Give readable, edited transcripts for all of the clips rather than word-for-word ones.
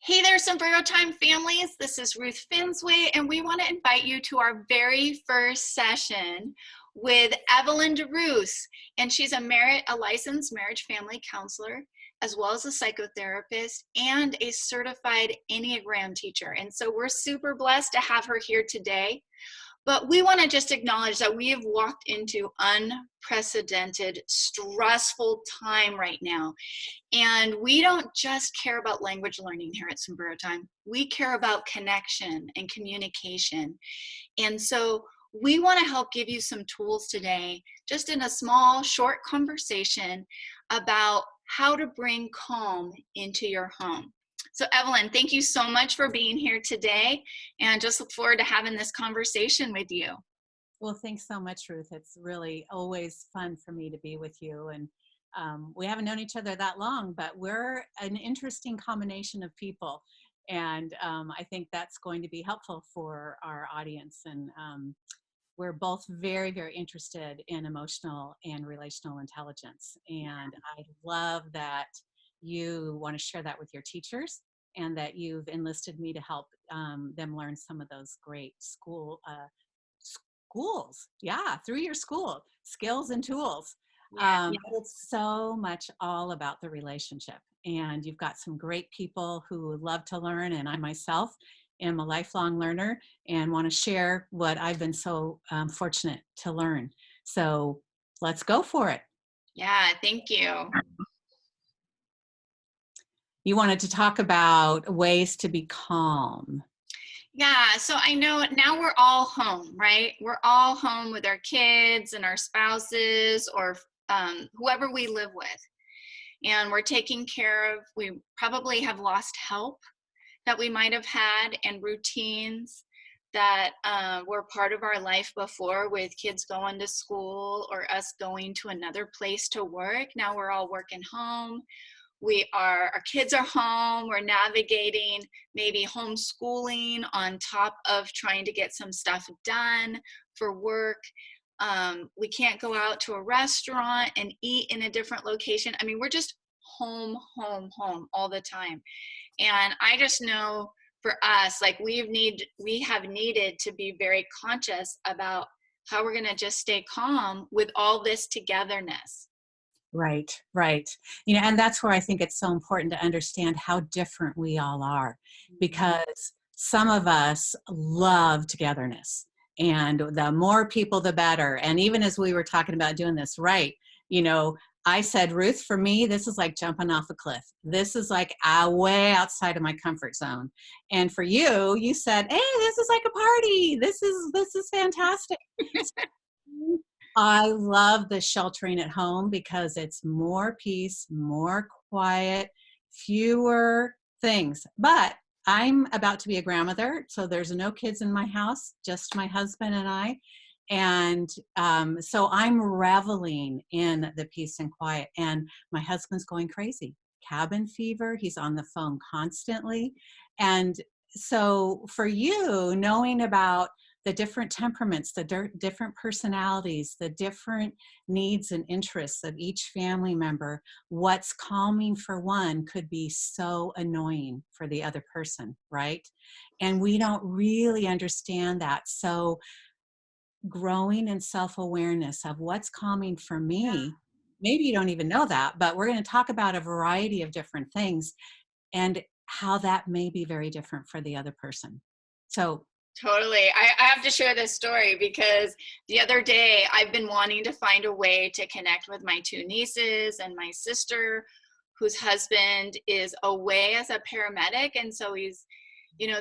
Hey there, Sombrero Time families. This is Ruth Finsway, and we want to invite you to our very first session with Evelyn DeRusse. And she's a licensed marriage family counselor, as well as a psychotherapist and a certified Enneagram teacher. And so we're super blessed to have her here today. But we want to just acknowledge that we have walked into unprecedented, stressful time right now. And we don't just care about language learning here at Sombrero Time. We care about connection and communication. And so we want to help give you some tools today, just in a small, short conversation about how to bring calm into your home. So Evelyn, thank you so much for being here today, and just look forward to having this conversation with you. Well, thanks so much, Ruth. It's really always fun for me to be with you. And we haven't known each other that long, but we're an interesting combination of people. And I think that's going to be helpful for our audience. And we're both very, very interested in emotional and relational intelligence. And I love that you want to share that with your teachers and that you've enlisted me to help them learn some of those great schools, yeah, through your school, skills and tools. Yeah. But it's so much all about the relationship. And you've got some great people who love to learn, and I myself am a lifelong learner and want to share what I've been so fortunate to learn. So let's go for it. Yeah, thank you. You wanted to talk about ways to be calm. Yeah, so I know now we're all home, right? We're all home with our kids and our spouses or whoever we live with. And we're taking care of, we probably have lost help that we might have had and routines that were part of our life before, with kids going to school or us going to another place to work. Now we're all working home. Our kids are home. We're navigating maybe homeschooling on top of trying to get some stuff done for work. We can't go out to a restaurant and eat in a different location. I mean, we're just home, home, home all the time. And I just know for us, like we have needed to be very conscious about how we're going to just stay calm with all this togetherness. Right, right. And that's where I think it's so important to understand how different we all are, because some of us love togetherness, and the more people, the better. And even as we were talking about doing this, right, I said, Ruth, for me, this is like jumping off a cliff. This is like way outside of my comfort zone. And for you, you said, hey, this is like a party. This is fantastic. I love the sheltering at home because it's more peace, more quiet, fewer things. But I'm about to be a grandmother, so there's no kids in my house, just my husband and I. And so I'm reveling in the peace and quiet. And my husband's going crazy. Cabin fever. He's on the phone constantly. And so for you, knowing about the different temperaments, the different personalities, the different needs and interests of each family member, what's calming for one could be so annoying for the other person, right? And we don't really understand that. So growing in self-awareness of what's calming for me, maybe you don't even know that, but we're going to talk about a variety of different things and how that may be very different for the other person. So Totally. I have to share this story because the other day I've been wanting to find a way to connect with my two nieces and my sister, whose husband is away as a paramedic. And so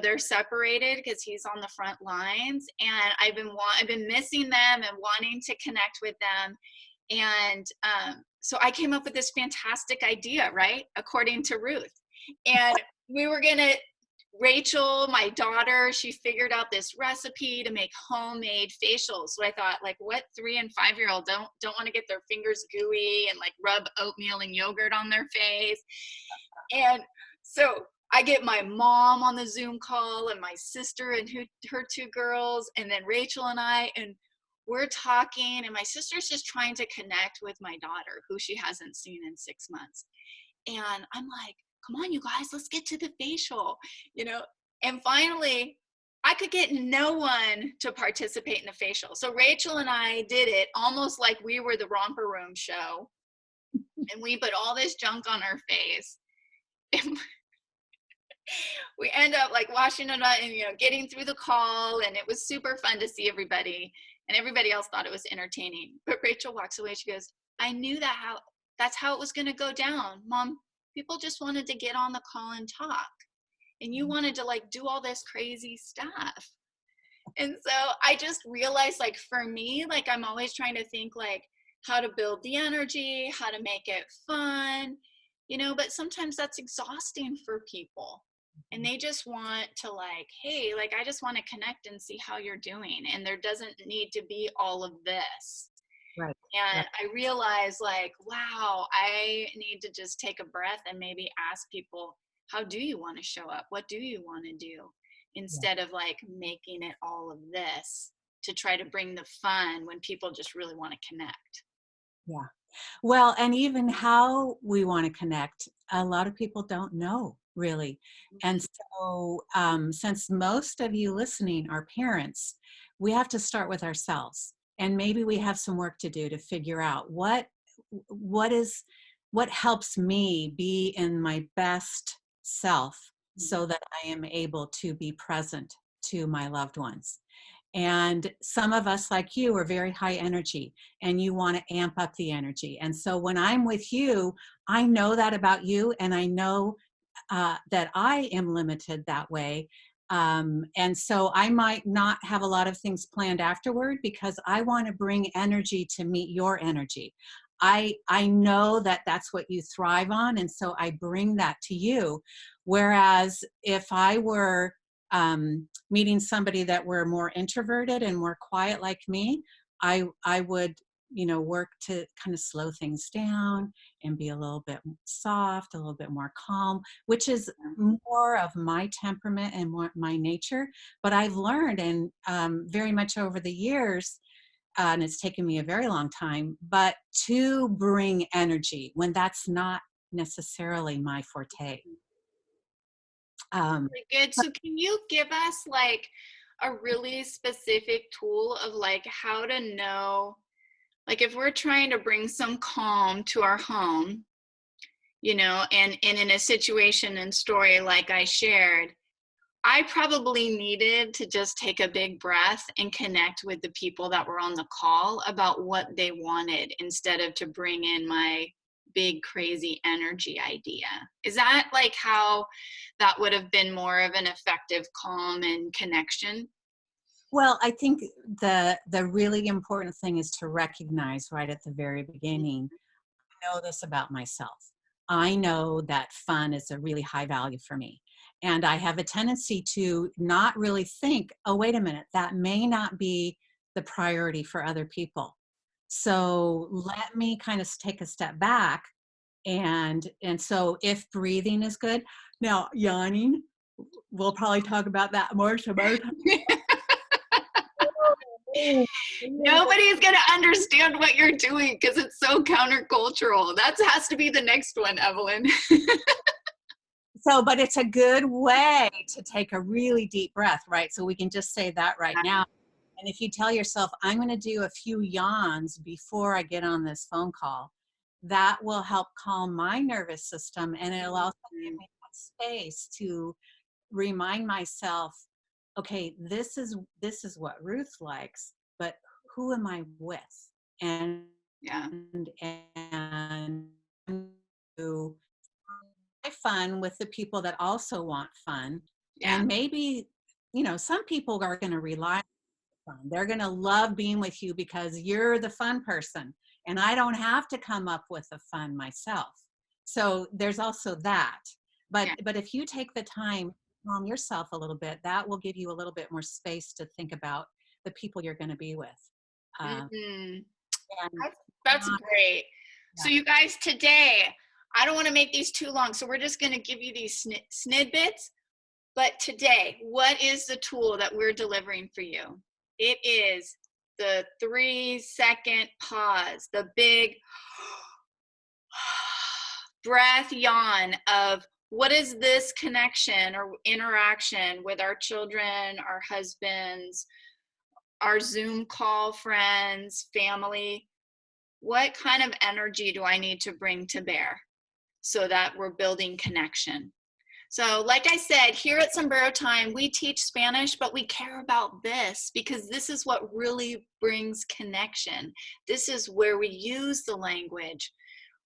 they're separated because he's on the front lines. And I've been missing them and wanting to connect with them. And so I came up with this fantastic idea, right? According to Ruth. And we were going to Rachel, my daughter, she figured out this recipe to make homemade facials. So I thought, like, what 3 and 5-year-old don't want to get their fingers gooey and like rub oatmeal and yogurt on their face? And so I get my mom on the Zoom call and my sister and her two girls, and then Rachel and I, and we're talking, and my sister's just trying to connect with my daughter, who she hasn't seen in 6 months. And I'm like, come on, you guys, let's get to the facial, you know? And finally, I could get no one to participate in the facial. So Rachel and I did it almost like we were the Romper Room show. And we put all this junk on our face. And we end up like washing it up and, you know, getting through the call. And it was super fun to see everybody. And everybody else thought it was entertaining. But Rachel walks away. She goes, I knew that's how it was going to go down. Mom, people just wanted to get on the call and talk. And you wanted to like do all this crazy stuff. And so I just realized, like, for me, like, I'm always trying to think like how to build the energy, how to make it fun, you know, but sometimes that's exhausting for people. And they just want to like, hey, like, I just want to connect and see how you're doing. And there doesn't need to be all of this. Right. And Right. I realized, like, wow, I need to just take a breath and maybe ask people, how do you want to show up? What do you want to do? Instead of like making it all of this to try to bring the fun when people just really want to connect. Yeah. Well, and even how we want to connect, a lot of people don't know really. And so, since most of you listening are parents, we have to start with ourselves. And maybe we have some work to do to figure out what is what helps me be in my best self so that I am able to be present to my loved ones. And some of us, like you, are very high energy and you want to amp up the energy. And so when I'm with you, I know that about you, and I know that I am limited that way. And so I might not have a lot of things planned afterward because I want to bring energy to meet your energy. I know that that's what you thrive on. And so I bring that to you. Whereas if I were meeting somebody that were more introverted and more quiet like me, I would, you know, work to kind of slow things down and be a little bit soft, a little bit more calm, which is more of my temperament and more my nature. But I've learned, and very much over the years, and it's taken me a very long time, but to bring energy when that's not necessarily my forte. Um, Really good. So can you give us like a really specific tool of like how to know, like if we're trying to bring some calm to our home, you know, and in a situation and story like I shared, I probably needed to just take a big breath and connect with the people that were on the call about what they wanted instead of to bring in my big crazy energy idea. Is that like how that would have been more of an effective calm and connection? Well, I think the really important thing is to recognize right at the very beginning, I know this about myself. I know that fun is a really high value for me. And I have a tendency to not really think, oh, wait a minute, that may not be the priority for other people. So let me kind of take a step back. And so if breathing is good, now yawning, we'll probably talk about that more some other time. Nobody's going to understand what you're doing because it's so countercultural. That has to be the next one, Evelyn. So, but it's a good way to take a really deep breath, right? So we can just say that right now. And if you tell yourself, I'm going to do a few yawns before I get on this phone call, that will help calm my nervous system. And it'll also give me that space to remind myself, okay, this is what Ruth likes, but who am I with? And Yeah. and to have fun with the people that also want fun. Yeah. And maybe, you know, some people are going to rely on fun. They're going to love being with you because you're the fun person. And I don't have to come up with the fun myself. So there's also that. Yeah. But if you take the time to calm yourself a little bit, that will give you a little bit more space to think about the people you're going to be with. Mhm. And That's great. yeah. So you guys, today, I don't want to make these too long, so we're just going to give you these snidbits. But today, what is the tool that we're delivering for you? It is the 3-second pause, the big breath yawn of what is this connection or interaction with our children, our husbands, our Zoom call friends, family? What kind of energy do I need to bring to bear so that we're building connection? So like I said, here at Sombrero Time, we teach Spanish, but we care about this because this is what really brings connection. This is where we use the language,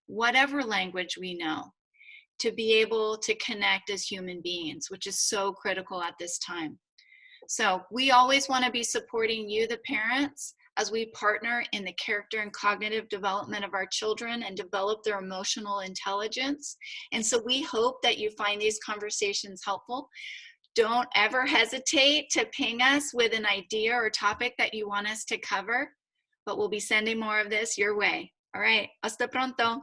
whatever language we know, to be able to connect as human beings, which is so critical at this time. So we always want to be supporting you, the parents, as we partner in the character and cognitive development of our children and develop their emotional intelligence. And so we hope that you find these conversations helpful. Don't ever hesitate to ping us with an idea or topic that you want us to cover, but we'll be sending more of this your way. All right, hasta pronto.